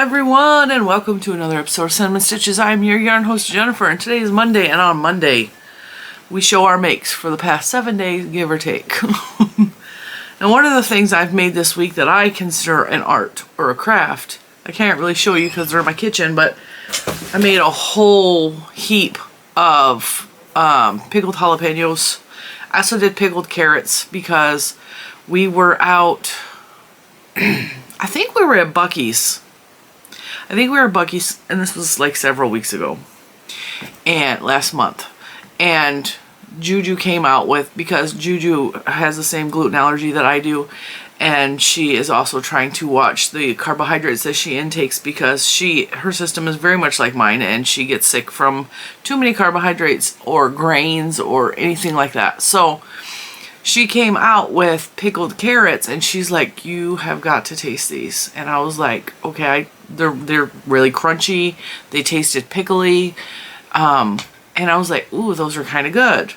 everyone, and welcome to another episode of Cinnamon Stitches. I'm your yarn host Jennifer, and today is Monday, and on Monday we show our makes for the past 7 days, give or take. And one of the things I've made this week that I consider an art or a craft, I can't really show you because they're in my kitchen, but I made a whole heap of pickled jalapenos. I also did pickled carrots because we were out, I think we were at Buc-ee's. I think we were at Buc-ee's, and this was like several weeks ago, and last month. And Juju came out with, because Juju has the same gluten allergy that I do, and she is also trying to watch the carbohydrates that she intakes because her system is very much like mine, and she gets sick from too many carbohydrates or grains or anything like that. So she came out with pickled carrots, and she's like, you have got to taste these. And I was like, okay, they're really crunchy. They tasted pickly. And I was like, ooh, those are kind of good.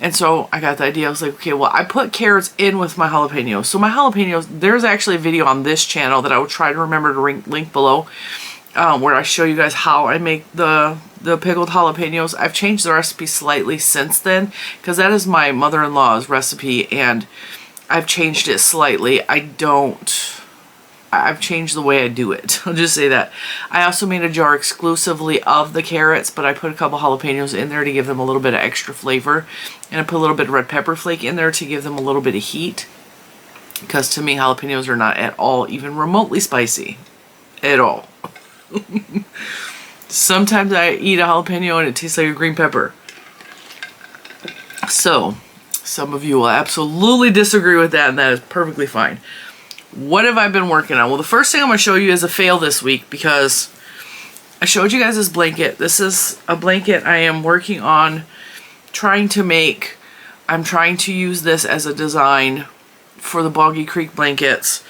And so I got the idea. I was like, okay, well, I put carrots in with my jalapenos. So my jalapenos, there's actually a video on this channel that I will try to remember to link below, where I show you guys how I make the pickled jalapenos. I've changed the recipe slightly since then, because that is my mother-in-law's recipe, and I've changed it slightly. I've changed the way I do it. I'll just say that. I also made a jar exclusively of the carrots, but I put a couple jalapenos in there to give them a little bit of extra flavor, and I put a little bit of red pepper flake in there to give them a little bit of heat, because to me jalapenos are not at all even remotely spicy at all. Sometimes I eat a jalapeno and it tastes like a green pepper. So, some of you will absolutely disagree with that, and that is perfectly fine. What have I been working on? Well, the first thing I'm going to show you is a fail this week, because I showed you guys this blanket. This is a blanket I am working on trying to make. I'm trying to use this as a design for the Boggy Creak blankets.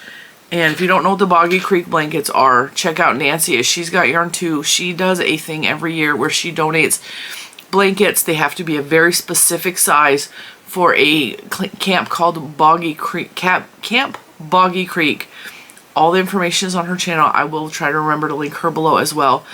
And if you don't know what the Boggy Creak blankets are, check out Nancy. She's got yarn too. She does a thing every year where she donates blankets. They have to be a very specific size for a camp called Boggy Creak. Camp Boggy Creak. All the information is on her channel. I will try to remember to link her below as well.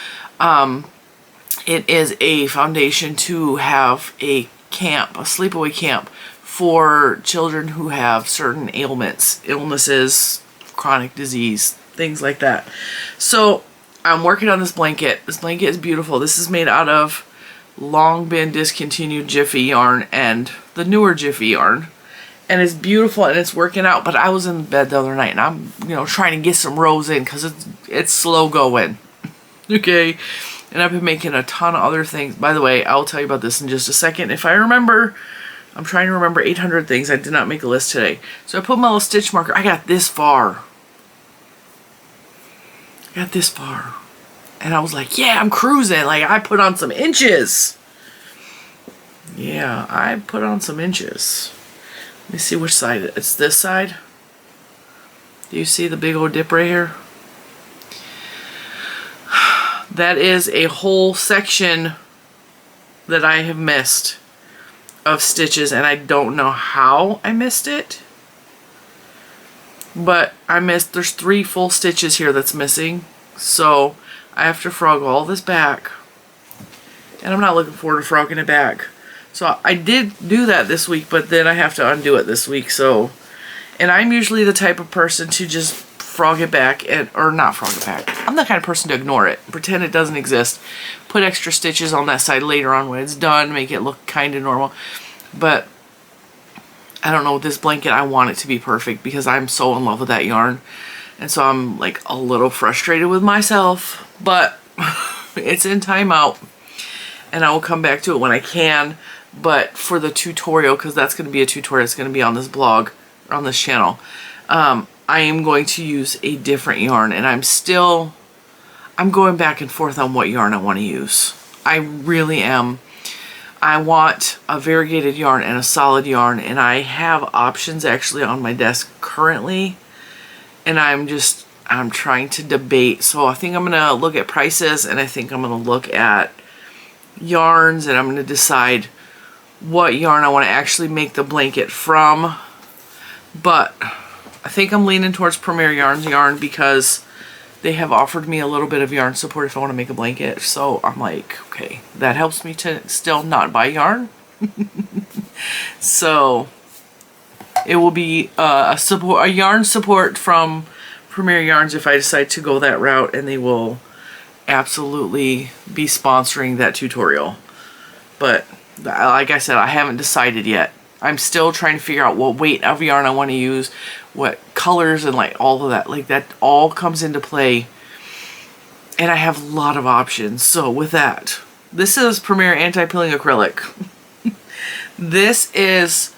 It is a foundation to have a camp, a sleepaway camp for children who have certain illnesses, chronic disease, things like that. So I'm working on this blanket. This blanket is beautiful. This is made out of long been discontinued Jiffy yarn and the newer Jiffy yarn, and it's beautiful and it's working out. But I was in bed the other night, and I'm trying to get some rows in because it's slow going. Okay, and I've been making a ton of other things. By the way, I'll tell you about this in just a second if I remember. I'm trying to remember 800 things. I did not make a list today. So I put my little stitch marker. I got this far. And I was like, yeah, I'm cruising. Like, I put on some inches. Yeah, I put on some inches. Let me see which side. It's this side. Do you see the big old dip right here? That is a whole section that I have missed of stitches, and I don't know how I missed it, but there's 3 full stitches here that's missing, so I have to frog all this back, and I'm not looking forward to frogging it back. So I did do that this week, but then I have to undo it this week. So, and I'm usually the type of person to just frog it back, or not frog it back. I'm the kind of person to ignore it, pretend it doesn't exist, put extra stitches on that side later on when it's done, make it look kind of normal. But I don't know, with this blanket, I want it to be perfect because I'm so in love with that yarn. And so I'm like a little frustrated with myself, but it's in timeout, and I will come back to it when I can. But for the tutorial, because that's going to be a tutorial, it's going to be on this blog, on this channel, I am going to use a different yarn, and I'm going back and forth on what yarn I want to use. I really am. I want a variegated yarn and a solid yarn, and I have options actually on my desk currently, and I'm trying to debate. So I think I'm going to look at prices, and I think I'm going to look at yarns, and I'm going to decide what yarn I want to actually make the blanket from. But I think I'm leaning towards Premier Yarns yarn because they have offered me a little bit of yarn support if I want to make a blanket. So I'm like, okay, that helps me to still not buy yarn. So it will be a yarn support from Premier Yarns if I decide to go that route, and they will absolutely be sponsoring that tutorial. But like I said, I haven't decided yet. I'm still trying to figure out what weight of yarn I want to use, what colors, and like all of that. Like that all comes into play, and I have a lot of options. So with that, this is Premier Anti-Pilling Acrylic. This is,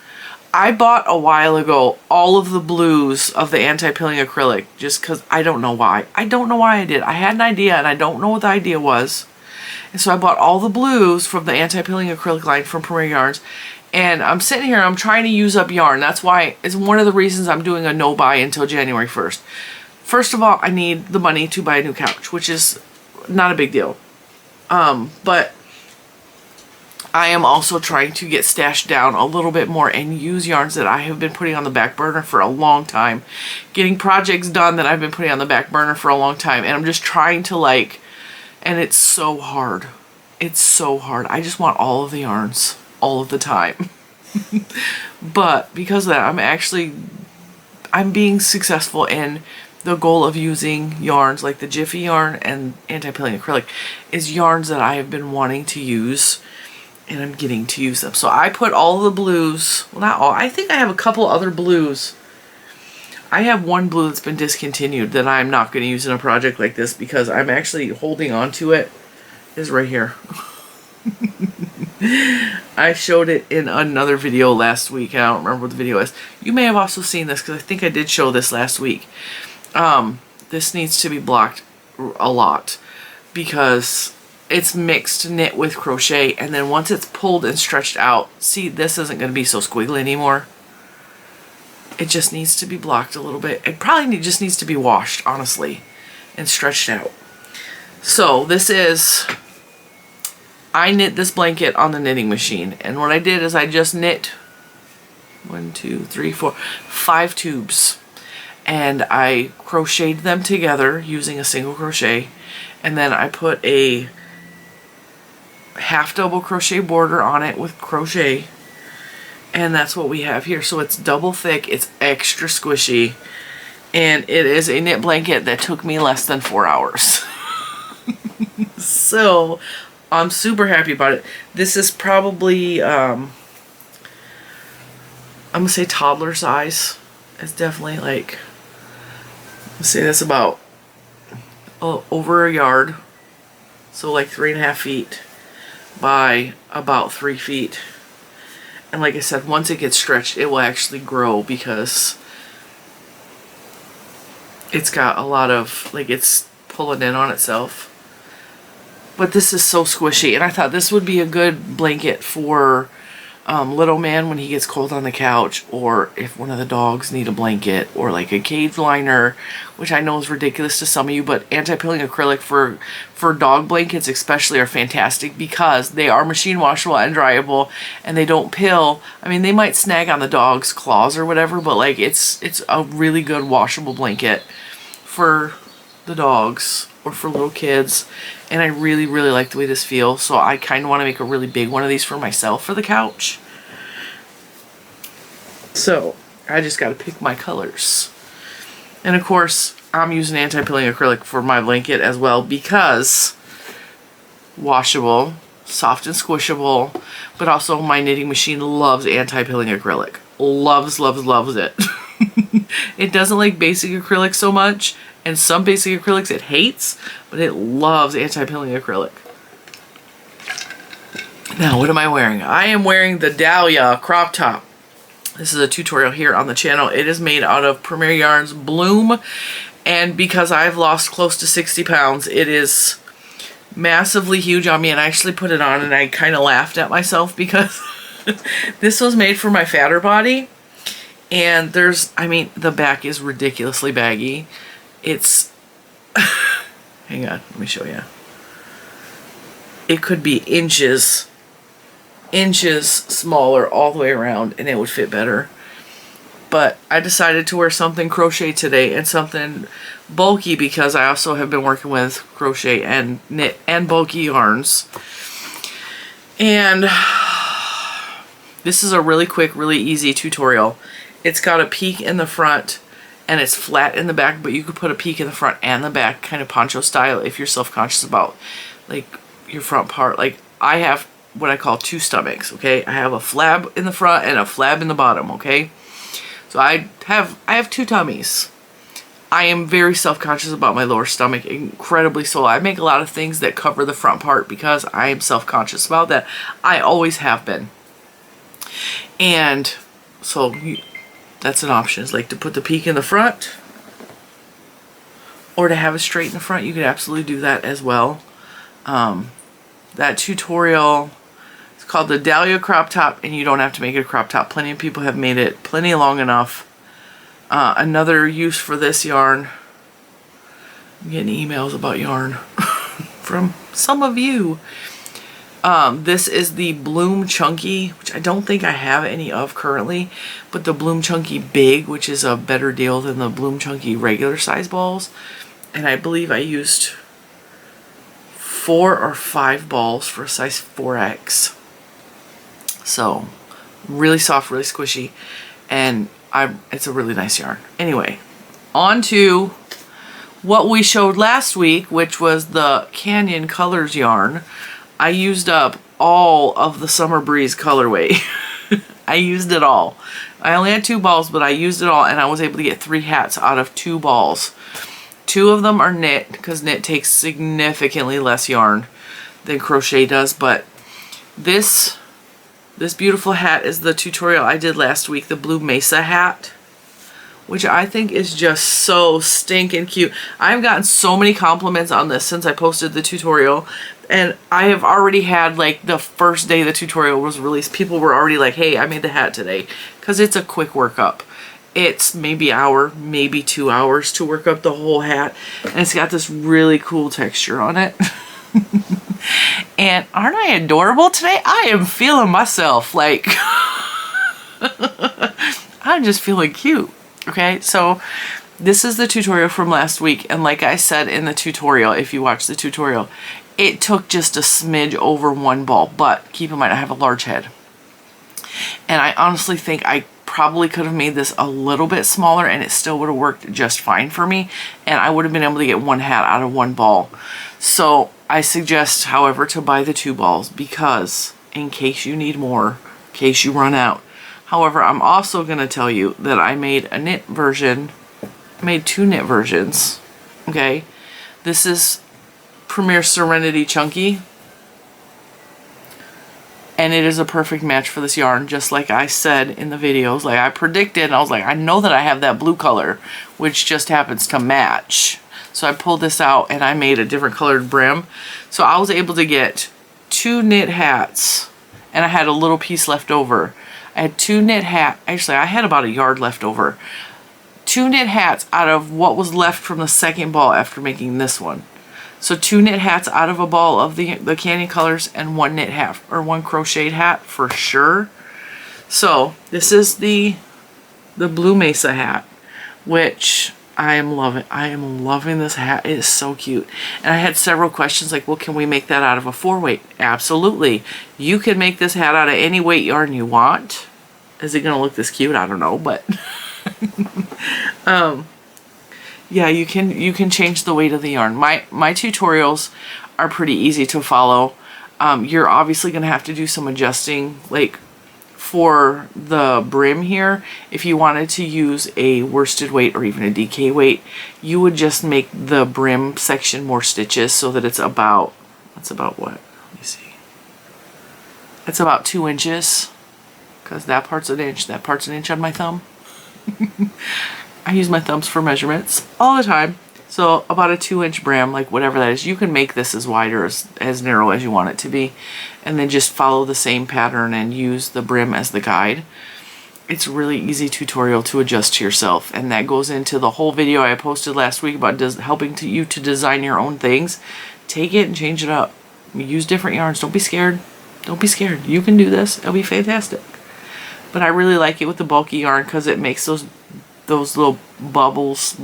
I bought a while ago all of the blues of the anti-pilling acrylic just because I don't know why. I don't know why I did. I had an idea and I don't know what the idea was. And so I bought all the blues from the anti-pilling acrylic line from Premier Yarns. And I'm sitting here, I'm trying to use up yarn. That's why, it's one of the reasons I'm doing a no buy until January 1st. First of all, I need the money to buy a new couch, which is not a big deal. But I am also trying to get stashed down a little bit more and use yarns that I have been putting on the back burner for a long time. Getting projects done that I've been putting on the back burner for a long time. And I'm just trying to like, and it's so hard. It's so hard. I just want all of the yarns all of the time. But because of that, I'm being successful in the goal of using yarns like the Jiffy yarn and anti-pilling acrylic is yarns that I have been wanting to use. And I'm getting to use them. So I put all the blues, well not all, I think I have a couple other blues. I have one blue that's been discontinued that I'm not going to use in a project like this because I'm actually holding on to it. It's right here. I showed it in another video last week. I don't remember what the video is. You may have also seen this because I think I did show this last week. This needs to be blocked a lot because it's mixed knit with crochet, and then once it's pulled and stretched out, see, this isn't going to be so squiggly anymore. It just needs to be blocked a little bit. It probably just needs to be washed, honestly, and stretched out. So this is, I knit this blanket on the knitting machine, and what I did is I just knit 5 tubes, and I crocheted them together using a single crochet, and then I put a half double crochet border on it with crochet, and that's what we have here. So it's double thick, it's extra squishy, and it is a knit blanket that took me less than 4 hours. So I'm super happy about it. This is probably I'm gonna say toddler size. It's definitely like, let's say that's about over a yard, so like 3.5 feet by about 3 feet. And like I said, once it gets stretched, it will actually grow because it's got a lot of, like, it's pulling in on itself. But this is so squishy, and I thought this would be a good blanket for little man when he gets cold on the couch, or if one of the dogs need a blanket, or like a cage liner, which I know is ridiculous to some of you, but anti-pilling acrylic for dog blankets especially are fantastic because they are machine washable and dryable, and they don't pill. I mean, they might snag on the dog's claws or whatever, but like it's a really good washable blanket for the dogs or for little kids, and I really like the way this feels. So I kind of want to make a really big one of these for myself for the couch. So I just got to pick my colors, and of course I'm using anti-pilling acrylic for my blanket as well because washable, soft and squishable, but also my knitting machine loves anti-pilling acrylic. Loves it. It doesn't like basic acrylic so much, and some basic acrylics it hates, but it loves anti-pilling acrylic. Now, what am I wearing? I am wearing the Dahlia crop top. This is a tutorial here on the channel. It is made out of Premier Yarns Bloom, and because I've lost close to 60 pounds, it is massively huge on me, and I actually put it on and I kind of laughed at myself because this was made for my fatter body, and I mean, the back is ridiculously baggy. It's, hang on, let me show you. It could be inches smaller all the way around and it would fit better. but I decided to wear something crochet today and something bulky because I also have been working with crochet and knit and bulky yarns. And this is a really quick, really easy tutorial. It's got a peak in the front and it's flat in the back, but you could put a peak in the front and the back, kind of poncho style, if you're self-conscious about like your front part. Like I have what I call two stomachs, okay? I have a flab in the front and a flab in the bottom, okay? So I have two tummies. I am very self-conscious about my lower stomach, incredibly so. I make a lot of things that cover the front part because I am self-conscious about that. I always have been. And so that's an option. It's like to put the peak in the front or to have it straight in the front. You could absolutely do that as well. That tutorial is called the Dahlia crop top, and you don't have to make it a crop top. Plenty of people have made it plenty long enough. Another use for this yarn, I'm getting emails about yarn from some of you. This is the Bloom Chunky, which I don't think I have any of currently, but the Bloom Chunky Big, which is a better deal than the Bloom Chunky regular size balls. And I believe I used 4 or 5 balls for a size 4X. So really soft, really squishy, and it's a really nice yarn. Anyway, on to what we showed last week, which was the Canyon Colors yarn. I used up all of the Summer Breeze colorway. I used it all. I only had 2 balls, but I used it all, and I was able to get 3 hats out of 2 balls. 2 of them are knit, because knit takes significantly less yarn than crochet does, but this beautiful hat is the tutorial I did last week, the Blue Mesa hat, which I think is just so stinking cute. I've gotten so many compliments on this since I posted the tutorial, and I have already had, like, the first day the tutorial was released, people were already like, hey, I made the hat today, because it's a quick workup. It's maybe an hour, maybe 2 hours to work up the whole hat, and it's got this really cool texture on it. And aren't I adorable today? I am feeling myself, like, I'm just feeling cute. Okay, so this is the tutorial from last week, and like I said in the tutorial, if you watch the tutorial, it took just a smidge over 1 ball, but keep in mind I have a large head. And I honestly think I probably could have made this a little bit smaller and it still would have worked just fine for me, and I would have been able to get 1 hat out of 1 ball. So I suggest, however, to buy the 2 balls, because in case you need more, in case you run out. However, I'm also going to tell you that I made a knit version. I made 2 knit versions. Okay, this is Premier Serenity Chunky, and it is a perfect match for this yarn, just like I said in the videos. Like I predicted, and I was like, I know that I have that blue color, which just happens to match. So I pulled this out and I made a different colored brim. So I was able to get 2 knit hats, and I had a little piece left over. I had 2 knit hats. Actually, I had about a yard left over. 2 knit hats out of what was left from the second ball after making this one. So 2 knit hats out of a ball of the Canyon Colors, and 1 knit hat, or 1 crocheted hat for sure. So this is the Blue Mesa hat, which I am loving. I am loving this hat. It is so cute. And I had several questions like, well, can we make that out of a 4-weight? Absolutely. You can make this hat out of any weight yarn you want. Is it going to look this cute? I don't know, but yeah, you can change the weight of the yarn. My tutorials are pretty easy to follow. You're obviously going to have to do some adjusting, like for the brim here. If you wanted to use a worsted weight or even a DK weight, you would just make the brim section more stitches so that it's about, that's about what? Let me see. It's about 2 inches, because that part's an inch, that part's an inch on my thumb. I use my thumbs for measurements all the time. So about a 2-inch brim, like whatever that is. You can make this as wide or as narrow as you want it to be, and then just follow the same pattern and use the brim as the guide. It's a really easy tutorial to adjust to yourself, and that goes into the whole video I posted last week about helping you to design your own things. Take it and change it up. Use different yarns. Don't be scared. Don't be scared. You can do this. It'll be fantastic. but I really like it with the bulky yarn because it makes those little bubbles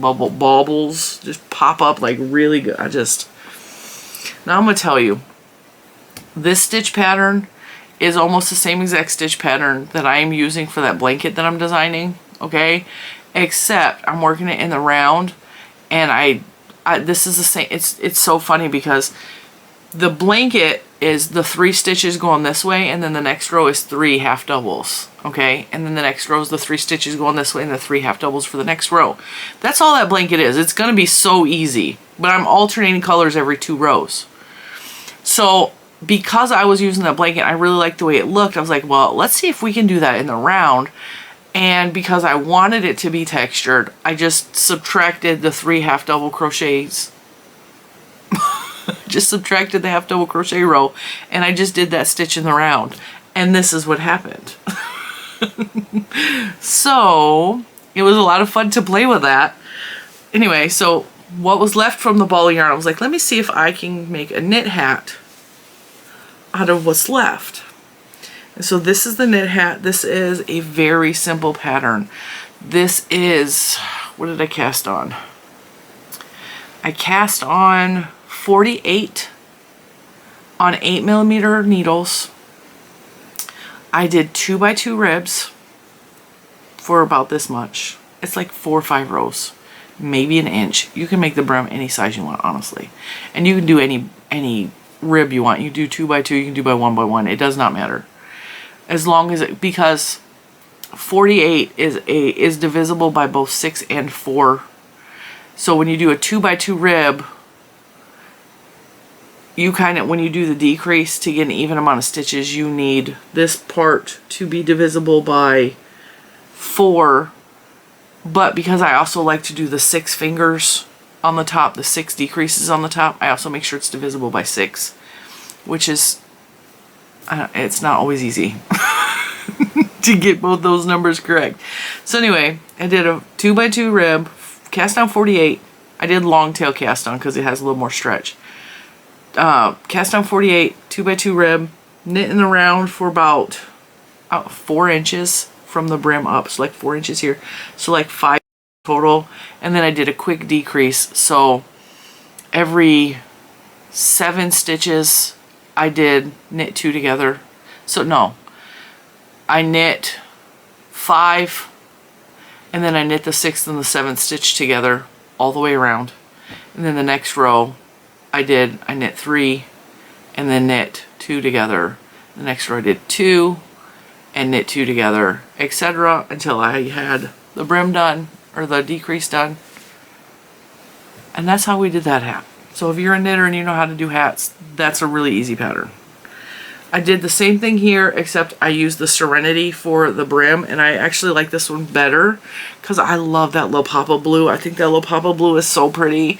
just pop up like really good. Now I'm gonna tell you, this stitch pattern is almost the same exact stitch pattern that I am using for that blanket that I'm designing, okay? Except I'm working it in the round, and this is the same. It's so funny because the blanket is the 3 stitches going this way, and then the next row is 3 half doubles, okay? And then the next row is the 3 stitches going this way and the 3 half doubles for the next row. That's all that blanket is. It's gonna be so easy, but I'm alternating colors every 2 rows. So because I was using that blanket, I really liked the way it looked. I was like, well, let's see if we can do that in the round. And because I wanted it to be textured, I just subtracted the 3 half double crochets. Just subtracted the half double crochet row, and I just did that stitch in the round. And this is what happened. So it was a lot of fun to play with that. Anyway, so what was left from the ball of yarn, I was like, let me see if I can make a knit hat out of what's left. And so this is the knit hat. This is a very simple pattern. This is, what did I cast on? I cast on 48 on 8mm needles. I did 2x2 ribs for about this much. It's like 4 or 5 rows, maybe an inch. You can make the brim any size you want, honestly. And you can do any rib you want. You do 2x2, you can do by 1x1. It does not matter. As long as it, because 48 is divisible by both 6 and 4. So when you do a 2x2 rib, you kind of, when you do the decrease to get an even amount of stitches, you need this part to be divisible by 4. But because I also like to do the 6 fingers on the top, the 6 decreases on the top, I also make sure it's divisible by 6, which is, it's not always easy to get both those numbers correct. So anyway, I did a 2x2 rib, cast on 48. I did long tail cast on because it has a little more stretch. Cast on 48, 2x2 rib, knit in the round for about 4 inches from the brim up, so like 4 inches here, so like 5 total. And then I did a quick decrease, so every 7 stitches I did knit 2 together. So no, I knit 5, and then I knit the 6th and the 7th stitch together all the way around. And then the next row I knit 3 and then knit 2 together. The next row I did 2 and knit 2 together, etc. until I had the brim done, or the decrease done. And that's how we did that hat. So if you're a knitter and you know how to do hats, that's a really easy pattern. I did the same thing here, except I used the Serenity for the brim, and I actually like this one better because I love that little pop of blue. I think that little pop of blue is so pretty,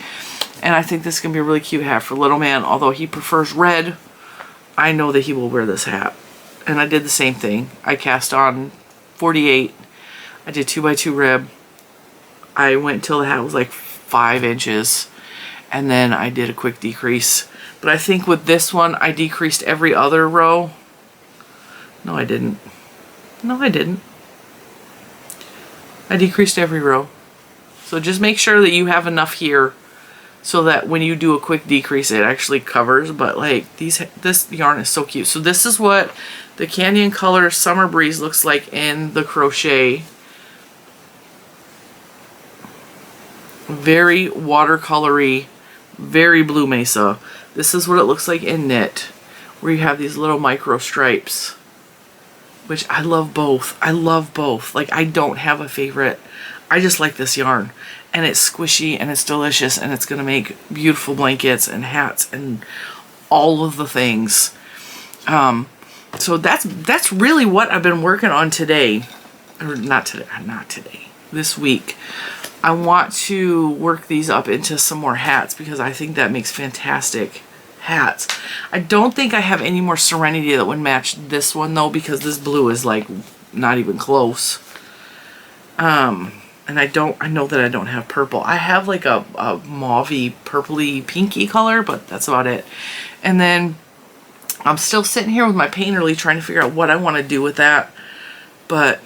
and I think this is going to be a really cute hat for little man. Although he prefers red, I know that he will wear this hat. And I did the same thing. I cast on 48. I did 2x2 rib. I went till the hat was like 5 inches, and then I did a quick decrease. But I think with this one, I decreased every other row. No, I didn't. No, I didn't. I decreased every row. So just make sure that you have enough here so that when you do a quick decrease, it actually covers. But like this yarn is so cute. So this is what the Canyon Color Summer Breeze looks like in the crochet. Very watercolory, very blue Mesa. This is what it looks like in knit, where you have these little micro stripes, which I love both. I love both. Like, I don't have a favorite. I just like this yarn, and it's squishy and it's delicious, and it's gonna make beautiful blankets and hats and all of the things. So that's really what I've been working on today, or not today, this week. I want to work these up into some more hats because I think that makes fantastic hats. I don't think I have any more Serenity that would match this one though, because this blue is like not even close. And I know that I don't have purple. I have like a mauvey, purpley, pinky color, but that's about it. And then I'm still sitting here with my painterly trying to figure out what I want to do with that. But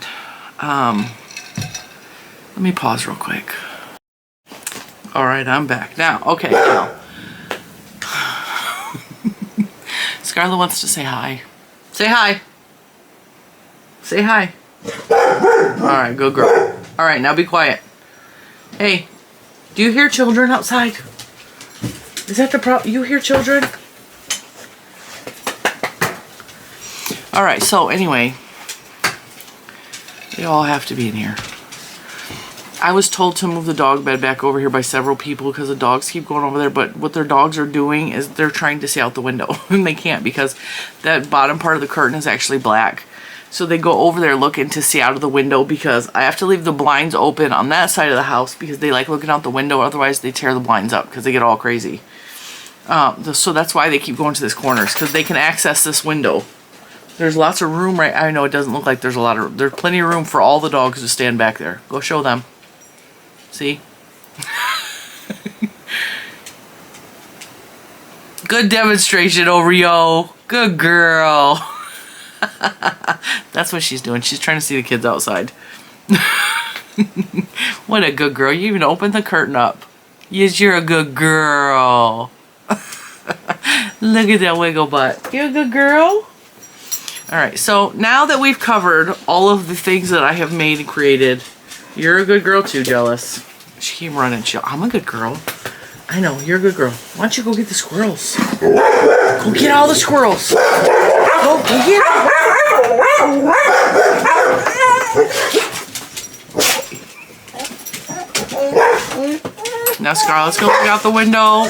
let me pause real quick. All right, I'm back now. Okay, now Scarlett wants to say hi. Say hi. Say hi. All right, good girl. All right, now be quiet. Hey, do you hear children outside? Is that the problem? You hear children? All right, so anyway, they all have to be in here. I was told to move the dog bed back over here by several people because the dogs keep going over there, but what their dogs are doing is they're trying to see out the window and they can't because that bottom part of the curtain is actually black. So they go over there looking to see out of the window because I have to leave the blinds open on that side of the house because they like looking out the window, otherwise they tear the blinds up because they get all crazy. So that's why they keep going to this corners, because they can access this window. There's lots of room, right? I know it doesn't look like there's there's plenty of room for all the dogs to stand back there. Go show them. See? Good demonstration, Oreo. Good girl. That's what she's doing. She's trying to see the kids outside. What a good girl. You even opened the curtain up. Yes, you're a good girl. Look at that wiggle butt. You're a good girl. Alright, so now that we've covered all of the things that I have made and created, you're a good girl too, Jealous. She came running. I'm a good girl. I know, you're a good girl. Why don't you go get the squirrels? Go get all the squirrels. Go get them. Now, Scar, let's go look out the window.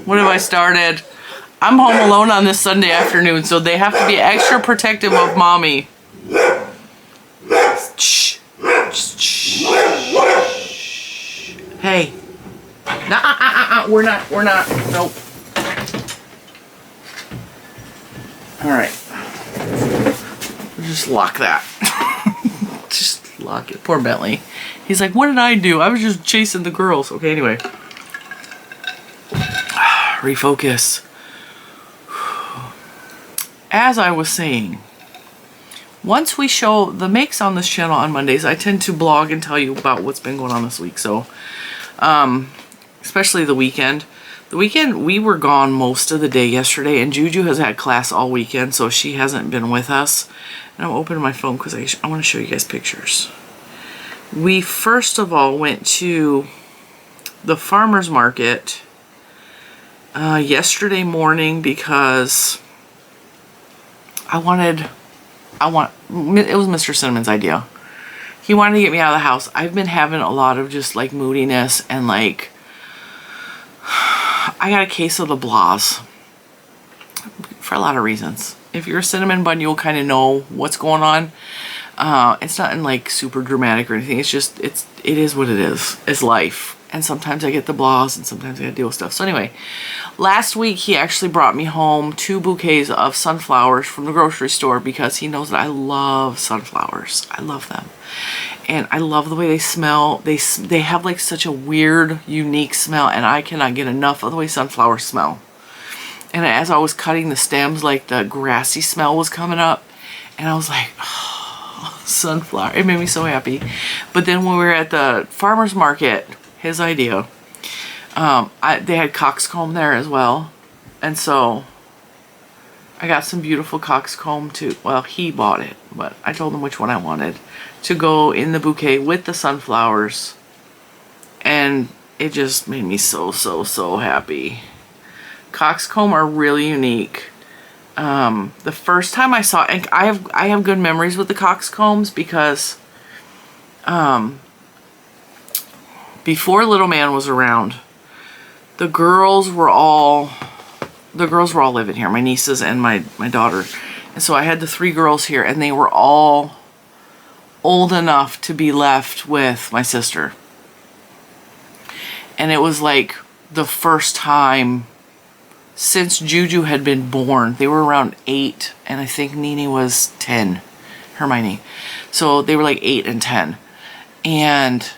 What have I started? I'm home alone on this Sunday afternoon, so they have to be extra protective of mommy. Shh. Shh. Hey. We're not. Nope. Alright. Just lock that. Just lock it. Poor Bentley. He's like, what did I do? I was just chasing the girls. Okay, anyway. Refocus. As I was saying, once we show the makes on this channel on Mondays, I tend to blog and tell you about what's been going on this week. So, especially the weekend. The weekend, we were gone most of the day yesterday, and Juju has had class all weekend, so she hasn't been with us. And I'm opening my phone because I want to show you guys pictures. We first of all went to the farmer's market yesterday morning because it was Mr. Cinnamon's idea. He wanted to get me out of the house. I've been having a lot of just like moodiness and like I got a case of the blahs for a lot of reasons. If you're a cinnamon bun, you'll kind of know what's going on. It's not in like super dramatic or anything. It's just, it is what it is. It's life. And sometimes I get the blahs and sometimes I gotta deal with stuff. So anyway, last week he actually brought me home 2 bouquets of sunflowers from the grocery store because he knows that I love sunflowers. I love them. And I love the way they smell. They have like such a weird, unique smell, and I cannot get enough of the way sunflowers smell. And as I was cutting the stems, like the grassy smell was coming up, and I was like, oh, sunflower. It made me so happy. But then when we were at the farmer's market, his idea, they had coxcomb there as well. And so I got some beautiful coxcomb too. Well, he bought it, but I told him which one I wanted to go in the bouquet with the sunflowers. And it just made me so happy. Coxcomb are really unique. The first time I saw it, I have good memories with the coxcombs because before Little Man was around, the girls were all living here, my nieces and my daughter. And so I had the 3 girls here, and they were all old enough to be left with my sister. And it was like the first time since Juju had been born. They were around 8, and I think Nene was 10, Hermione. So they were like 8 and 10. And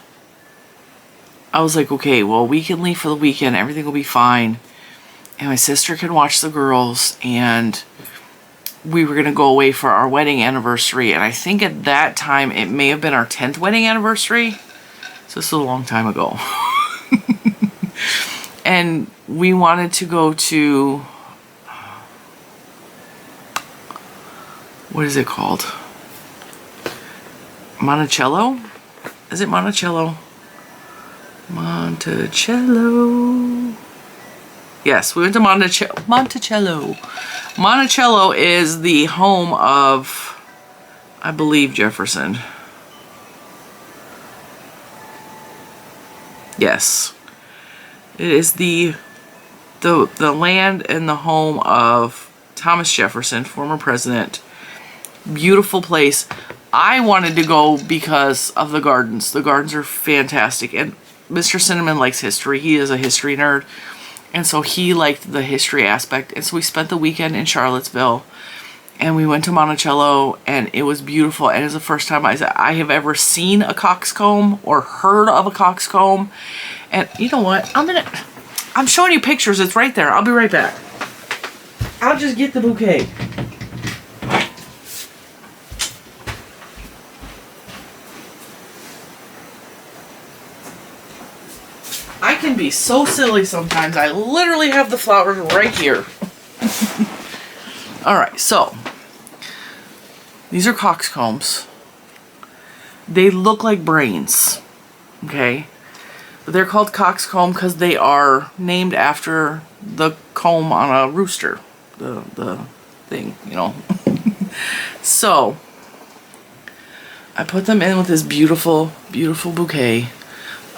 I was like, okay, well, we can leave for the weekend. Everything will be fine. and my sister can watch the girls, and we were going to go away for our wedding anniversary. And I think at that time it may have been our 10th wedding anniversary. So this is a long time ago. And we wanted to go to, what is it called? Monticello? Is it Monticello? Monticello. Yes, we went to Monticello. Monticello is the home of, I believe, Jefferson. Yes. It is the land and the home of Thomas Jefferson, former president. Beautiful place. I wanted to go because of the gardens. The gardens are fantastic. And Mr. Cinnamon likes history. He is a history nerd. And so he liked the history aspect. And so we spent the weekend in Charlottesville. And we went to Monticello. And it was beautiful. And it was the first time I have ever seen a coxcomb or heard of a coxcomb. And you know what? I'm showing you pictures. It's right there. I'll be right back. I'll just get the bouquet. I can be so silly sometimes. I literally have the flowers right here. Alright, so these are coxcombs. They look like brains. Okay? But they're called coxcomb because they are named after the comb on a rooster. The thing, you know. So I put them in with this beautiful, beautiful bouquet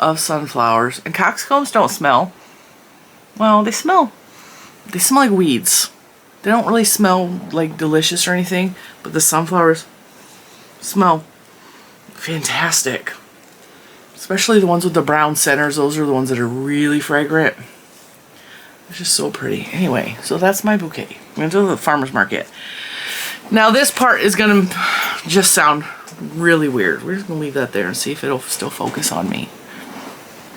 of sunflowers. And coxcombs don't smell. Well, they smell like weeds. They don't really smell like delicious or anything, but the sunflowers smell fantastic. Especially the ones with the brown centers. Those are the ones that are really fragrant. It's just so pretty. Anyway, so that's my bouquet. I'm going to go to the farmer's market. Now this part is going to just sound really weird. We're just going to leave that there and see if it'll still focus on me.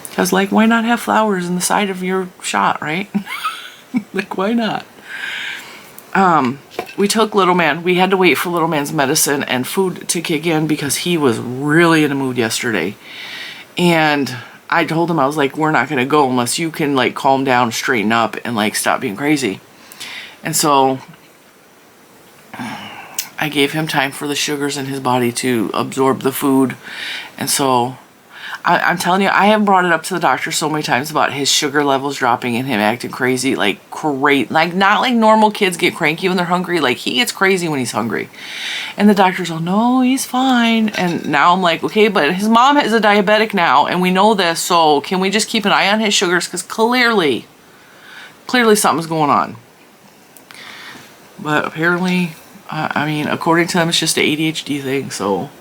Because, like, why not have flowers in the side of your shot, right? Like, why not? We took Little Man. We had to wait for Little Man's medicine and food to kick in because he was really in a mood yesterday. And I told him, I was like, we're not going to go unless you can, like, calm down, straighten up, and, like, stop being crazy. And so I gave him time for the sugars in his body to absorb the food. And so I'm telling you, I have brought it up to the doctor so many times about his sugar levels dropping and him acting crazy, like not like normal kids get cranky when they're hungry. Like, he gets crazy when he's hungry. And the doctor's all, no, he's fine. And now I'm like, okay, but his mom is a diabetic now, and we know this, so can we just keep an eye on his sugars? Because clearly something's going on. But apparently, I mean, according to them, it's just an ADHD thing, so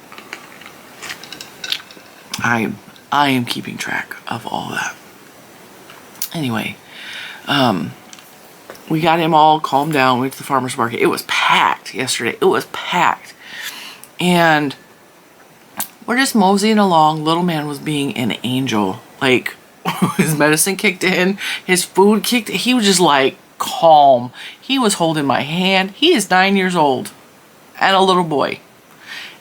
I am keeping track of all that. Anyway, we got him all calmed down. We went to the farmer's market. It was packed yesterday. It was packed. And we're just moseying along. Little Man was being an angel. Like, his medicine kicked in. His food kicked in. He was just like calm. He was holding my hand. He is 9 years old and a little boy.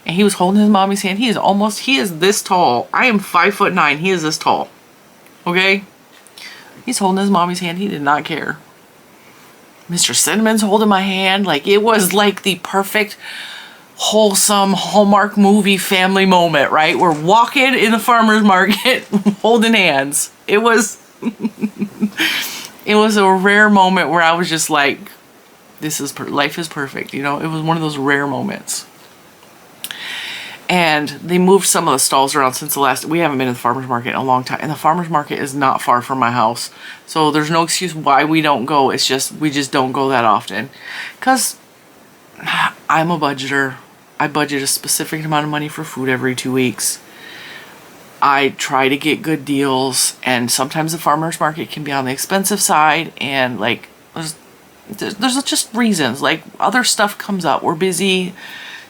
And he was holding his mommy's hand. He is this tall. I am 5'9". He is this tall. Okay? He's holding his mommy's hand. He did not care. Mr. Cinnamon's holding my hand. Like, it was like the perfect, wholesome Hallmark movie family moment, right? We're walking in the farmer's market holding hands. It was it was a rare moment where I was just like, life is perfect. You know, it was one of those rare moments. And they moved some of the stalls around since we haven't been in the farmer's market in a long time. And the farmer's market is not far from my house. So there's no excuse why we don't go. It's just, we just don't go that often. Because I'm a budgeter. I budget a specific amount of money for food every 2 weeks. I try to get good deals. And sometimes the farmer's market can be on the expensive side. And like, there's just reasons. Like, other stuff comes up. We're busy.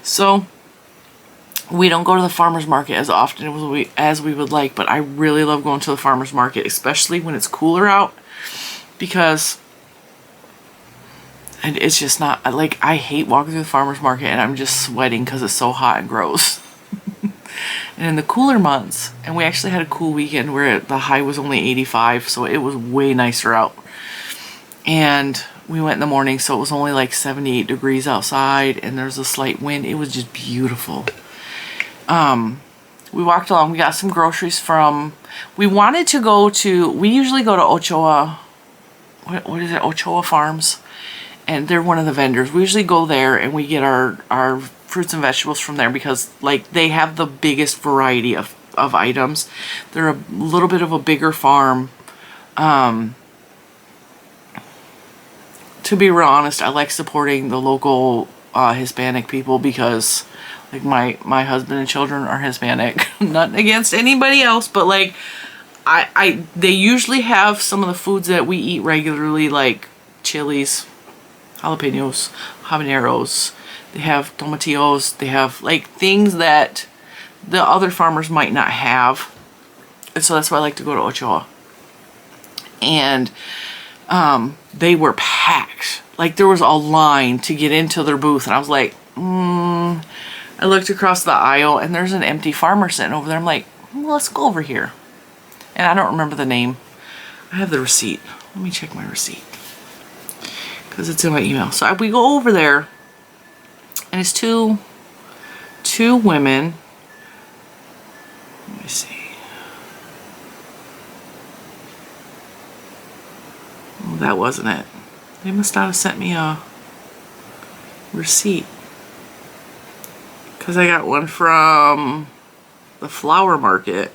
So we don't go to the farmer's market as often as we would like, but I really love going to the farmer's market, especially when it's cooler out, because And it's just not, like, I hate walking through the farmer's market and I'm just sweating because it's so hot and gross. And in the cooler months, and we actually had a cool weekend where the high was only 85, so it was way nicer out. And we went in the morning, so it was only like 78 degrees outside, and there's a slight wind. It was just beautiful. We walked along. We got some groceries from, we wanted to go to, we usually go to Ochoa, what is it, Ochoa Farms, and they're one of the vendors. We usually go there and we get our fruits and vegetables from there because, like, they have the biggest variety of items. They're a little bit of a bigger farm. To be real honest, I like supporting the local Hispanic people because, like, my husband and children are Hispanic. Nothing against anybody else, but, like, they usually have some of the foods that we eat regularly, like chilies, jalapenos, habaneros. They have tomatillos. They have, like, things that the other farmers might not have. And so that's why I like to go to Ochoa. And they were packed. Like, there was a line to get into their booth. And I was like, I looked across the aisle and there's an empty farmer sitting over there. I'm like, well, let's go over here. And I don't remember the name. I have the receipt. Let me check my receipt, because it's in my email. So we go over there, and it's two women. Let me see. Oh, that wasn't it. They must not have sent me a receipt, because I got one from the flower market,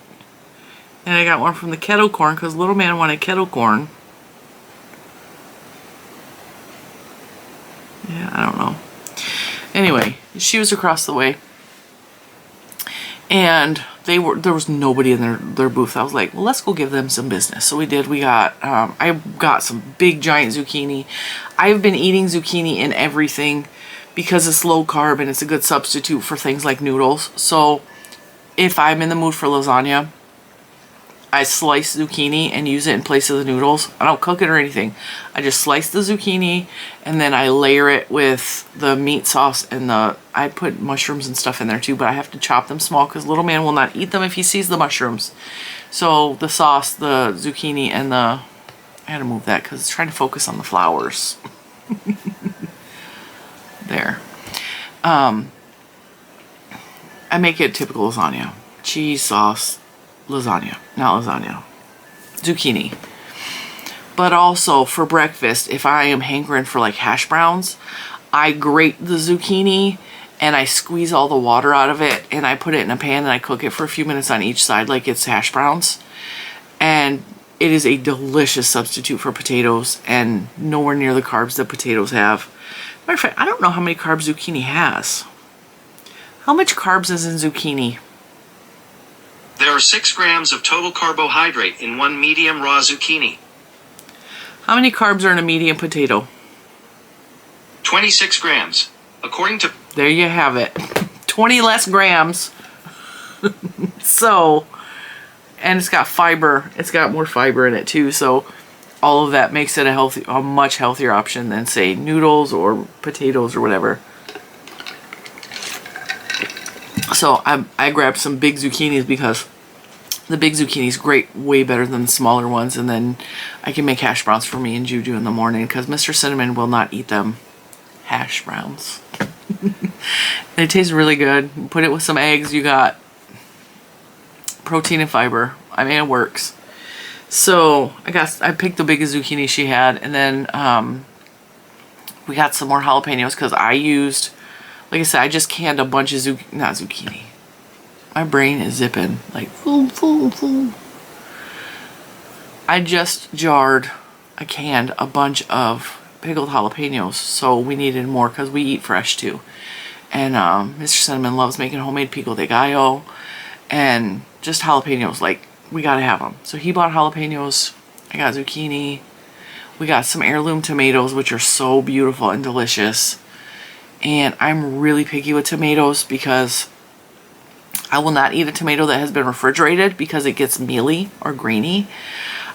and I got one from the kettle corn, because little man wanted kettle corn. Yeah, I don't know. Anyway, she was across the way, and there was nobody in their booth. I was like, well, let's go give them some business. So we did. We got I got some big giant zucchini. I've been eating zucchini in everything because it's low carb and it's a good substitute for things like noodles. So if I'm in the mood for lasagna, I slice zucchini and use it in place of the noodles. I don't cook it or anything. I just slice the zucchini and then I layer it with the meat sauce and I put mushrooms and stuff in there too, but I have to chop them small because little man will not eat them if he sees the mushrooms. So the sauce, the zucchini, and I had to move that because it's trying to focus on the flowers. There. I make it typical lasagna. Cheese, sauce, lasagna, not lasagna, zucchini. But also for breakfast, if I am hankering for like hash browns, I grate the zucchini and I squeeze all the water out of it and I put it in a pan and I cook it for a few minutes on each side like it's hash browns. And it is a delicious substitute for potatoes and nowhere near the carbs that potatoes have. Matter of fact, I don't know how many carbs zucchini has. How much carbs is in zucchini? There are 6 grams of total carbohydrate in one medium raw zucchini. How many carbs are in a medium potato? 26 grams. According to... There you have it. 20 less grams. So, and it's got fiber. It's got more fiber in it too. So all of that makes it a much healthier option than, say, noodles or potatoes or whatever. So I grabbed some big zucchinis because the big zucchini is great, way better than the smaller ones. And then I can make hash browns for me and Juju in the morning because Mr. Cinnamon will not eat them. Hash browns. They taste really good. You put it with some eggs, you got protein and fiber. I mean, it works. So I picked the biggest zucchini she had, and then we got some more jalapenos because I used, like I said, I just canned a bunch of not zucchini. My brain is zipping like boom. I just I canned a bunch of pickled jalapenos, so we needed more because we eat fresh too. And Mr. Cinnamon loves making homemade pico de gallo and just jalapenos. Like, we gotta have them. So he bought jalapenos. I got zucchini. We got some heirloom tomatoes, which are so beautiful and delicious. And I'm really picky with tomatoes because I will not eat a tomato that has been refrigerated because it gets mealy or grainy.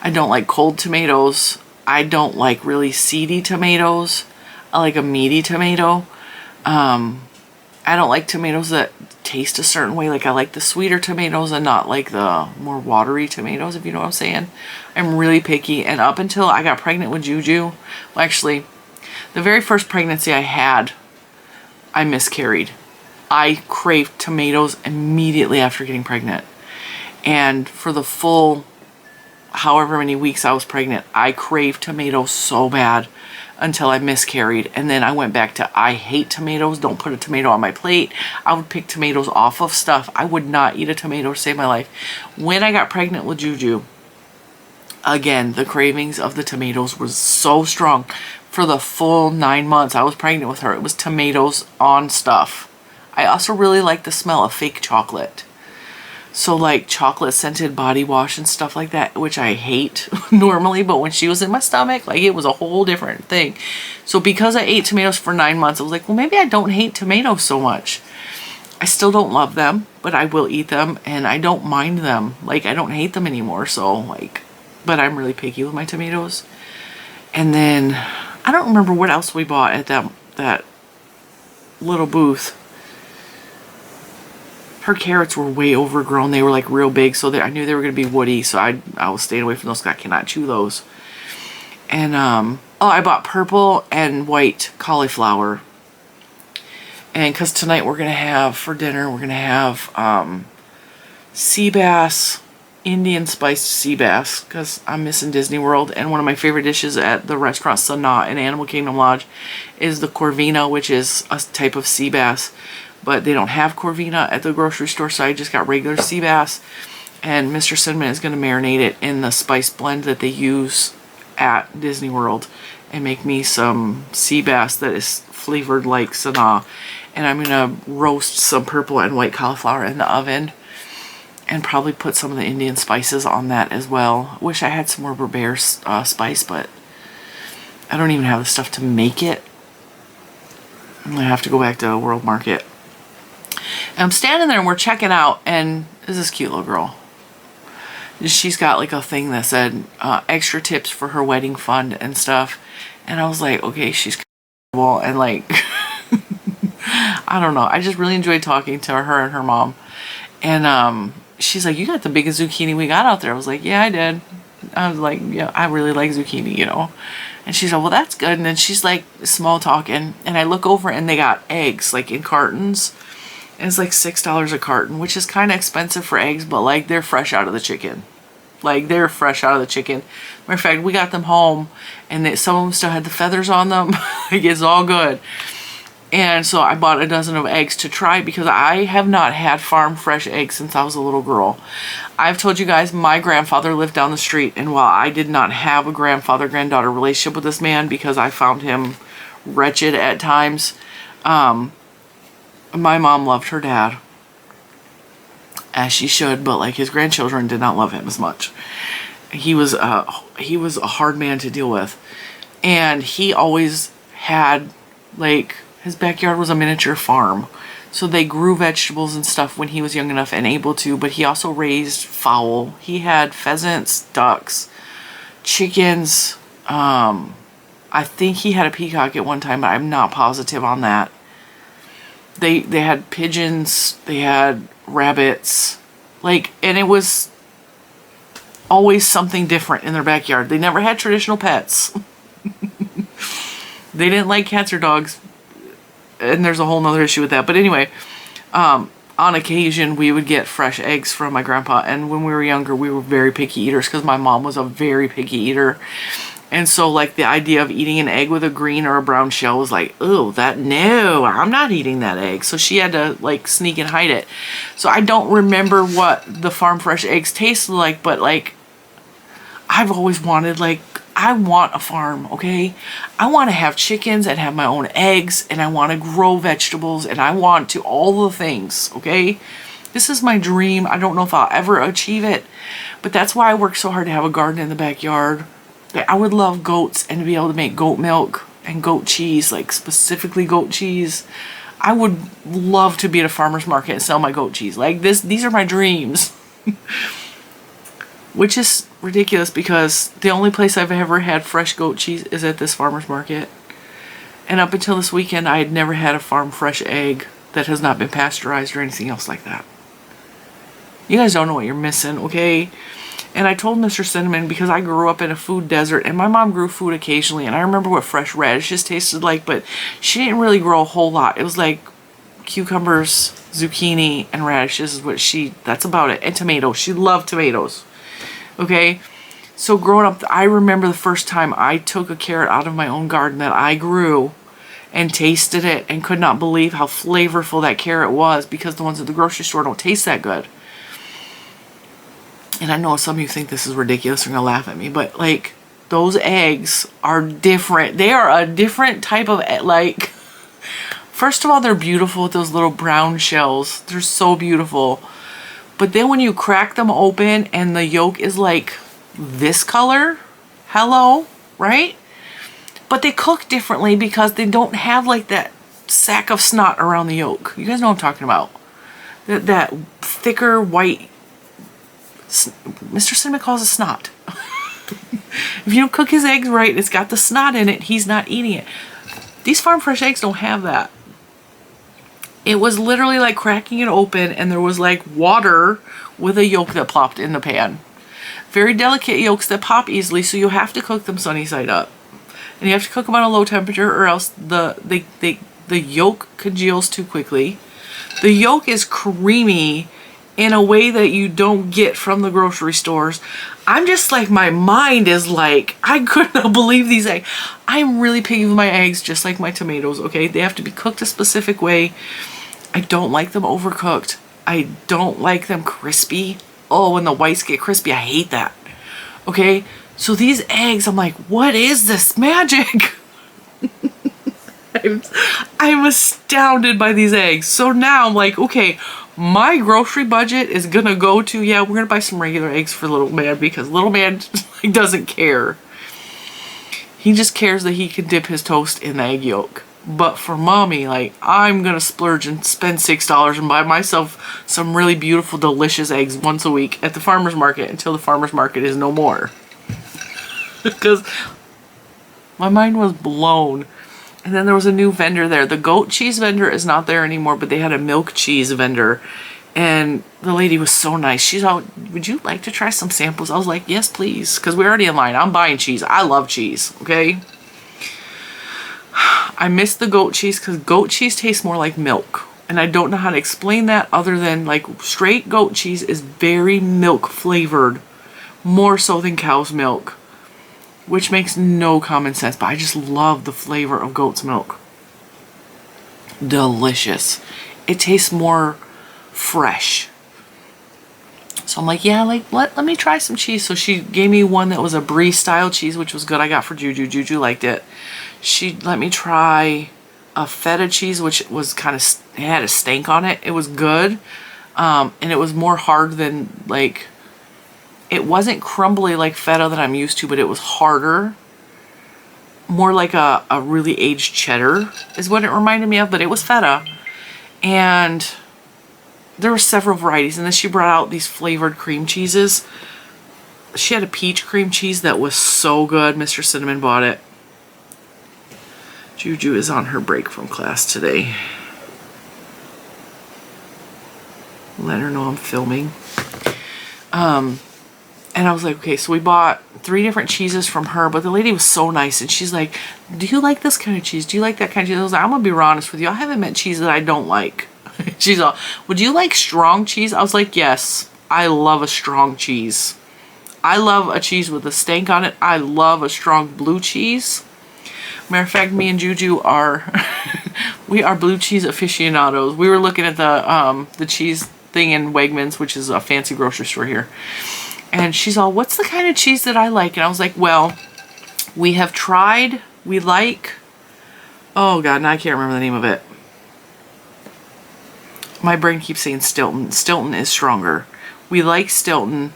I don't like cold tomatoes. I don't like really seedy tomatoes. I like a meaty tomato. I don't like tomatoes that taste a certain way. Like I like the sweeter tomatoes and not like the more watery tomatoes, if you know what I'm saying. I'm really picky, and up until I got pregnant with Juju, well, actually, the very first pregnancy I had, I miscarried. I craved tomatoes immediately after getting pregnant. And for the full however many weeks I was pregnant, I craved tomatoes so bad until I miscarried. And then I went back to, I hate tomatoes. Don't put a tomato on my plate. I would pick tomatoes off of stuff. I would not eat a tomato to save my life. When I got pregnant with Juju, again, the cravings of the tomatoes was so strong. For the full 9 months I was pregnant with her, it was tomatoes on stuff. I also really like the smell of fake chocolate. So like chocolate scented body wash and stuff like that, which I hate normally, but when she was in my stomach, like it was a whole different thing. So because I ate tomatoes for 9 months, I was like, well, maybe I don't hate tomatoes so much. I still don't love them, but I will eat them and I don't mind them. Like I don't hate them anymore. So like, but I'm really picky with my tomatoes. And then I don't remember what else we bought at that little booth. Her carrots were way overgrown. They were like real big, so I knew they were going to be woody, so I was staying away from those. I cannot chew those. And oh, I bought purple and white cauliflower. And because tonight we're going to have, for dinner, we're going to have sea bass, Indian spiced sea bass, because I'm missing Disney World. And one of my favorite dishes at the restaurant Sanaa in Animal Kingdom Lodge is the corvina, which is a type of sea bass. But they don't have corvina at the grocery store, so I just got regular sea bass. And Mr. Cinnamon is going to marinate it in the spice blend that they use at Disney World and make me some sea bass that is flavored like Sanaa. And I'm going to roast some purple and white cauliflower in the oven and probably put some of the Indian spices on that as well. Wish I had some more Berbere spice, but I don't even have the stuff to make it. I'm going to have to go back to World Market. And I'm standing there and we're checking out, and this is cute little girl. She's got like a thing that said extra tips for her wedding fund and stuff. And I was like, okay, she's cool. And like, I don't know. I just really enjoyed talking to her and her mom. And she's like, you got the biggest zucchini we got out there. I was like, yeah, I did. I was like, yeah, I really like zucchini, you know. And she's like, well, that's good. And then she's like small talking. And I look over and they got eggs like in cartons. And it's like $6 a carton, which is kind of expensive for eggs, but like they're fresh out of the chicken. Like they're fresh out of the chicken. Matter of fact, we got them home and some of them still had the feathers on them. Like it's all good. And so I bought a dozen of eggs to try because I have not had farm fresh eggs since I was a little girl. I've told you guys my grandfather lived down the street, and while I did not have a grandfather-granddaughter relationship with this man because I found him wretched at times, my mom loved her dad, as she should, but like his grandchildren did not love him as much. He was a hard man to deal with, and he always had like his backyard was a miniature farm, so they grew vegetables and stuff when he was young enough and able to. But he also raised fowl. He had pheasants, ducks, chickens. I think he had a peacock at one time, but I'm not positive on that. They had pigeons, they had rabbits, like, and it was always something different in their backyard. They never had traditional pets. They didn't like cats or dogs, and there's a whole nother issue with that. But anyway, on occasion we would get fresh eggs from my grandpa, and when we were younger we were very picky eaters because my mom was a very picky eater. And so like the idea of eating an egg with a green or a brown shell was like, oh, no, I'm not eating that egg. So she had to like sneak and hide it. So I don't remember what the farm fresh eggs tasted like, but like I've always wanted, like, I want a farm, okay? I want to have chickens and have my own eggs, and I want to grow vegetables, and I want to all the things, okay? This is my dream. I don't know if I'll ever achieve it, but that's why I work so hard to have a garden in the backyard. I would love goats and to be able to make goat milk and goat cheese, like specifically goat cheese. I would love to be at a farmer's market and sell my goat cheese. Like this, these are my dreams. Which is ridiculous because the only place I've ever had fresh goat cheese is at this farmer's market. And up until this weekend, I had never had a farm fresh egg that has not been pasteurized or anything else like that. You guys don't know what you're missing, okay? And I told Mr. Cinnamon, because I grew up in a food desert, and my mom grew food occasionally, and I remember what fresh radishes tasted like, but she didn't really grow a whole lot. It was like cucumbers, zucchini, and radishes is what that's about it. And tomatoes. She loved tomatoes. Okay? So growing up, I remember the first time I took a carrot out of my own garden that I grew and tasted it and could not believe how flavorful that carrot was, because the ones at the grocery store don't taste that good. And I know some of you think this is ridiculous, you're gonna laugh at me, but like, those eggs are different. They are a different type of, like, first of all, they're beautiful with those little brown shells. They're so beautiful. But then when you crack them open and the yolk is like this color, hello, right? But they cook differently because they don't have like that sack of snot around the yolk. You guys know what I'm talking about. That thicker white, Mr. Cinnamon calls it snot. If you don't cook his eggs right, it's got the snot in it, he's not eating it. These farm fresh eggs don't have that. It was literally like cracking it open and there was like water with a yolk that plopped in the pan. Very delicate yolks that pop easily, so you have to cook them sunny side up. And you have to cook them on a low temperature or else the yolk congeals too quickly. The yolk is creamy in a way that you don't get from the grocery stores. I'm just like, my mind is like, I could not believe these eggs. I'm really picky with my eggs, just like my tomatoes, okay? They have to be cooked a specific way. I don't like them overcooked. I don't like them crispy. Oh, when the whites get crispy, I hate that. Okay? So these eggs, I'm like, what is this magic? I'm astounded by these eggs. So now I'm like, okay, my grocery budget is gonna go to, yeah, we're gonna buy some regular eggs for little man, because little man doesn't care. He just cares that he can dip his toast in the egg yolk. But for mommy, like, I'm gonna splurge and spend $6 and buy myself some really beautiful, delicious eggs once a week at the farmer's market until the farmer's market is no more. Because my mind was blown. And then there was a new vendor there. The goat cheese vendor is not there anymore, but they had a milk cheese vendor. And the lady was so nice. She's all, would you like to try some samples? I was like, yes, please. Because we're already in line. I'm buying cheese. I love cheese, okay? I miss the goat cheese because goat cheese tastes more like milk. And I don't know how to explain that other than, like, straight goat cheese is very milk flavored. More so than cow's milk. Which makes no common sense, but I just love the flavor of goat's milk. Delicious. It tastes more fresh. So I'm like, yeah, like, let me try some cheese. So she gave me one that was a brie style cheese, which was good. I got for Juju. Juju liked it. She let me try a feta cheese, which was kind of, it had a stank on it. It was good. And it was more hard than, like, it wasn't crumbly like feta that I'm used to, but it was harder. More like a really aged cheddar is what it reminded me of, but it was feta. And there were several varieties, and then she brought out these flavored cream cheeses. She had a peach cream cheese that was so good. Mr. Cinnamon bought it. Juju is on her break from class today. Let her know I'm filming. And I was like, okay, so we bought 3 different cheeses from her, but the lady was so nice, and she's like, do you like this kind of cheese? Do you like that kind of cheese? I was like, I'm going to be real honest with you. I haven't met cheese that I don't like. She's all, would you like strong cheese? I was like, yes, I love a strong cheese. I love a cheese with a stank on it. I love a strong blue cheese. Matter of fact, me and Juju are, we are blue cheese aficionados. We were looking at the cheese thing in Wegmans, which is a fancy grocery store here. And she's all, what's the kind of cheese that I like? And I was like, well, we have tried, we like, oh God, now I can't remember the name of it. My brain keeps saying Stilton. Stilton is stronger. We like Stilton.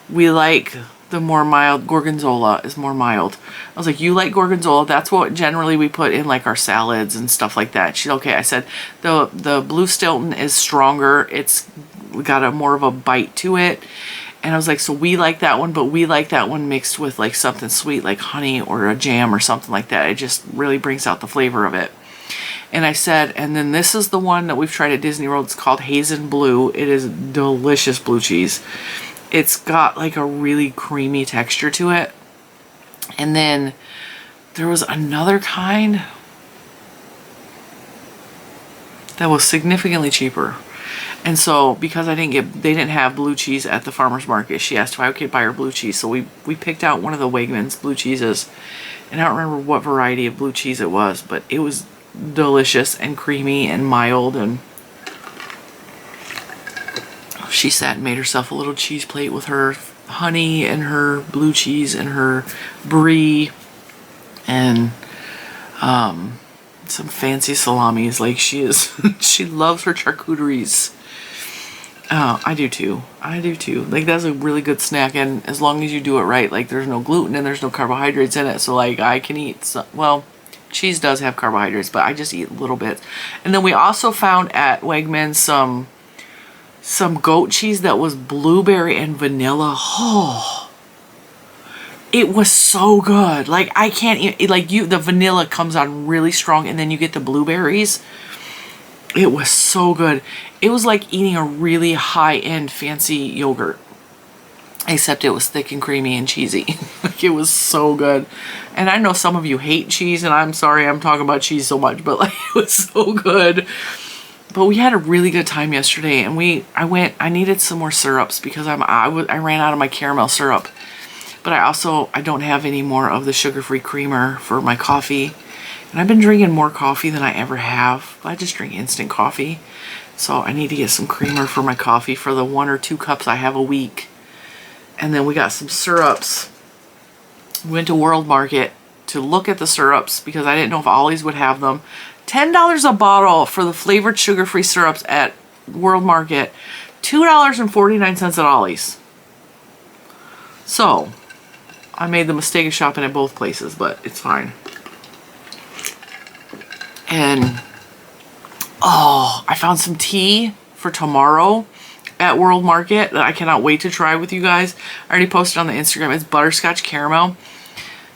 We like the more mild, Gorgonzola is more mild. I was like, you like Gorgonzola? That's what generally we put in like our salads and stuff like that. She's okay. I said, the blue Stilton is stronger. It's got a more of a bite to it. And I was like, so we like that one, but we like that one mixed with like something sweet, like honey or a jam or something like that. It just really brings out the flavor of it. And I said, and then this is the one that we've tried at Disney World. It's called Hazen Blue. It is delicious blue cheese. It's got like a really creamy texture to it. And then there was another kind that was significantly cheaper. And so, because they didn't have blue cheese at the farmer's market, she asked if I could buy her blue cheese. So we picked out one of the Wegmans blue cheeses. And I don't remember what variety of blue cheese it was, but it was delicious and creamy and mild. And she sat and made herself a little cheese plate with her honey and her blue cheese and her brie and some fancy salamis. Like she loves her charcuteries. I do too. Like that's a really good snack, and as long as you do it right, like there's no gluten and there's no carbohydrates in it, so like I can eat some, well, cheese does have carbohydrates, but I just eat a little bit. And then we also found at Wegmans some goat cheese that was blueberry and vanilla. Oh, it was so good. Like I can't eat, like the vanilla comes on really strong, and then you get the blueberries. It was so good. It was like eating a really high-end fancy yogurt, except it was thick and creamy and cheesy. Like it was so good. And I know some of you hate cheese, and I'm sorry I'm talking about cheese so much, but like it was so good. But we had a really good time yesterday, and I needed some more syrups because I ran out of my caramel syrup. But I don't have any more of the sugar-free creamer for my coffee. And I've been drinking more coffee than I ever have. I just drink instant coffee. So I need to get some creamer for my coffee for the 1 or 2 cups I have a week. And then we got some syrups. We went to World Market to look at the syrups because I didn't know if Ollie's would have them. $10 a bottle for the flavored sugar-free syrups at World Market. $2.49 at Ollie's. So I made the mistake of shopping at both places, but it's fine. And oh, I found some tea for tomorrow at World Market that I cannot wait to try with you guys. I already posted on the Instagram. It's butterscotch caramel.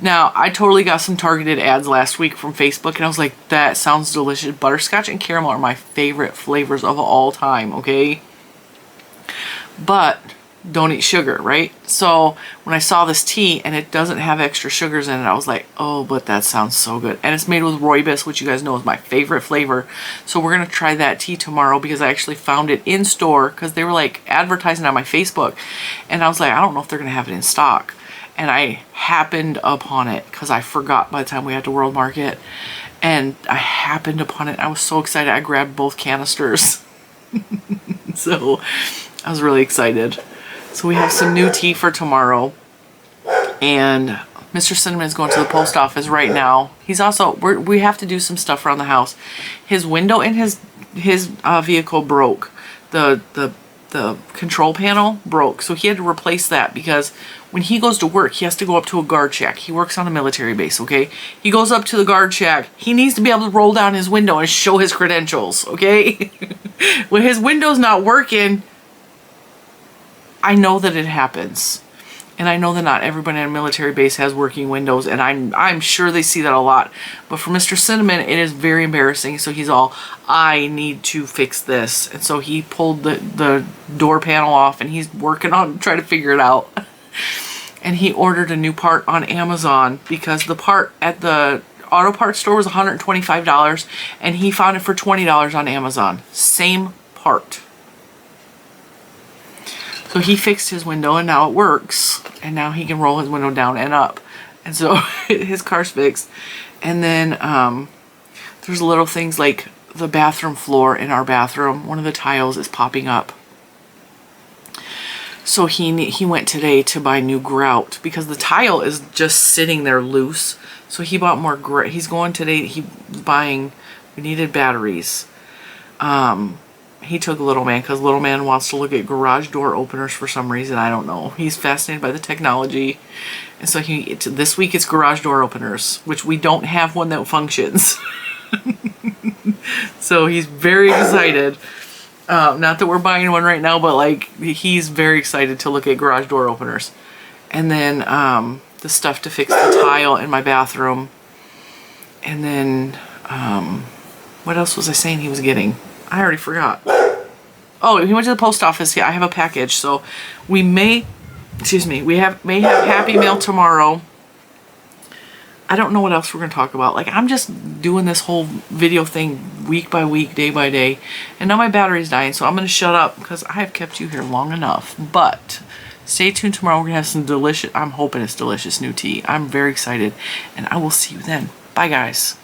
Now, I totally got some targeted ads last week from Facebook, and I was like, that sounds delicious. Butterscotch and caramel are my favorite flavors of all time, okay? But don't eat sugar, right? So when I saw this tea and it doesn't have extra sugars in it, I was like, oh, but that sounds so good. And it's made with rooibos, which you guys know is my favorite flavor. So we're going to try that tea tomorrow because I actually found it in store because they were like advertising on my Facebook. And I was like, I don't know if they're going to have it in stock. And I happened upon it because I forgot by the time we had to World Market. And I happened upon it. I was so excited. I grabbed both canisters. So I was really excited. So we have some new tea for tomorrow, and Mr. Cinnamon is going to the post office right now. He's also, we have to do some stuff around the house. His window in his vehicle broke. The control panel broke, so he had to replace that because when he goes to work, he has to go up to a guard shack. He works on a military base, okay? He goes up to the guard shack. He needs to be able to roll down his window and show his credentials, okay? When his window's not working, I know that it happens. And I know that not everybody on a military base has working windows, and I'm sure they see that a lot. But for Mr. Cinnamon, it is very embarrassing. So he's all, I need to fix this. And so he pulled the door panel off, and he's working on trying to figure it out. And he ordered a new part on Amazon because the part at the auto parts store was $125, and he found it for $20 on Amazon. Same part. So he fixed his window, and now it works. And now he can roll his window down and up. And so his car's fixed. And then there's little things like the bathroom floor in our bathroom. One of the tiles is popping up. So he went today to buy new grout because the tile is just sitting there loose. So he bought more grout. He's going today. He's buying, we needed batteries. He took Little Man because Little Man wants to look at garage door openers for some reason. I don't know. He's fascinated by the technology. And so this week it's garage door openers, which we don't have one that functions. So he's very excited. Not that we're buying one right now, but like he's very excited to look at garage door openers. And then the stuff to fix the tile in my bathroom. And then what else was I saying he was getting? I already forgot. Oh, he went to the post office. Yeah, I have a package, so we may, may have Happy Mail tomorrow. I don't know what else we're going to talk about. Like, I'm just doing this whole video thing week by week, day by day. And now my battery's dying, so I'm going to shut up because I have kept you here long enough. But stay tuned tomorrow. We're going to have some delicious, I'm hoping it's delicious new tea. I'm very excited. And I will see you then. Bye, guys.